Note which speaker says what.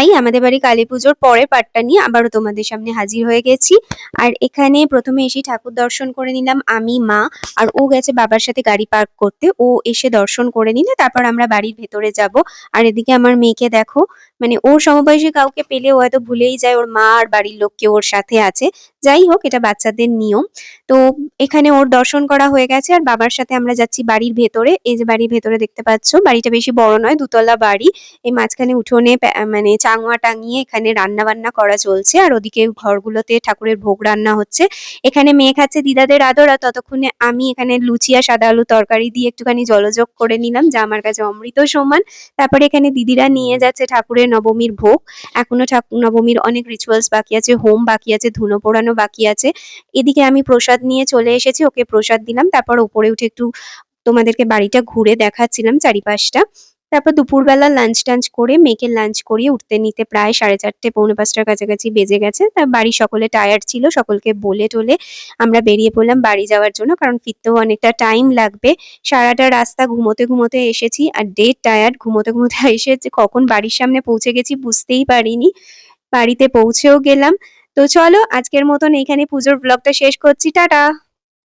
Speaker 1: তাই আমাদের বাড়ি কালী পুজোর পরের পার্টটা নিয়ে আবারও তোমাদের সামনে হাজির হয়ে গেছি। আর এখানে প্রথমে এসে ঠাকুর দর্শন করে নিলাম আমি, মা। আর ও গেছে বাবার সাথে গাড়ি পার্ক করতে, ও এসে দর্শন করে নিলে তারপর আমরা বাড়ির ভেতরে যাব। আর এদিকে আমার মেয়েকে দেখো, মানে ওর সমবয়সী কাউকে পেলে ও হয়তো ভুলেই যায় ওর মা আর বাড়ির লোক কেউ ওর সাথে আছে। যাই হোক, এটা বাচ্চাদের নিয়ম। তো এখানে ওর দর্শন করা হয়ে গেছে আর বাবার সাথে আমরা যাচ্ছি বাড়ির ভেতরে। এই যে বাড়ির ভেতরে দেখতে পাচ্ছ, বাড়িটা বেশি বড় নয়, দুতলা বাড়ি। এই মাঝখানে উঠোনে মানে চাঙুয়া টাঙিয়ে এখানে রান্না বান্না করা চলছে, আর ওদিকে ঘরগুলোতে ঠাকুরের ভোগ রান্না হচ্ছে। এখানে মেয়ে খাচ্ছে দিদাদের আদর, আর ততক্ষণে আমি এখানে লুচি আর সাদা আলু তরকারি দিয়ে একটুখানি জলযোগ করে নিলাম, যা আমার কাছে অমৃত সমান। তারপরে এখানে দিদিরা নিয়ে যাচ্ছে ঠাকুরের নবমীর ভোগ। এখনো ঠাকুর নবমীর অনেক রিচুয়ালস বাকি আছে, হোম বাকি আছে, ধুনো পোড়ানো বাকি আছে। এদিকে আমি প্রসাদ নিয়ে চলে এসেছি, ওকে প্রসাদ দিলাম। তারপর উপরে উঠে একটু তোমাদেরকে বাড়িটা ঘুরে দেখাচ্ছিলাম চারিপাশটা। তারপর দুপুরবেলা লাঞ্চ টাঞ্চ করে মেয়েকে লাঞ্চ করিয়ে উঠতে নিতে প্রায় 4:30 পৌনে 5টার কাছাকাছি বেজে গেছে। তার বাড়ির সকলে টায়ার্ড ছিল, সকলকে বলে টলে আমরা বেরিয়ে পড়লাম বাড়ি যাওয়ার জন্য, কারণ ফিরতেও অনেকটা টাইম লাগবে। সারাটা রাস্তা ঘুমোতে ঘুমোতে এসেছি, আর ডেড টায়ার্ড। ঘুমোতে ঘুমোতে এসে যে কখন বাড়ির সামনে পৌঁছে গেছি বুঝতেই পারিনি। বাড়িতে পৌঁছেও গেলাম। তো চলো, আজকের মতন এখানে পুজোর ব্লগটা শেষ করছি। টাটা।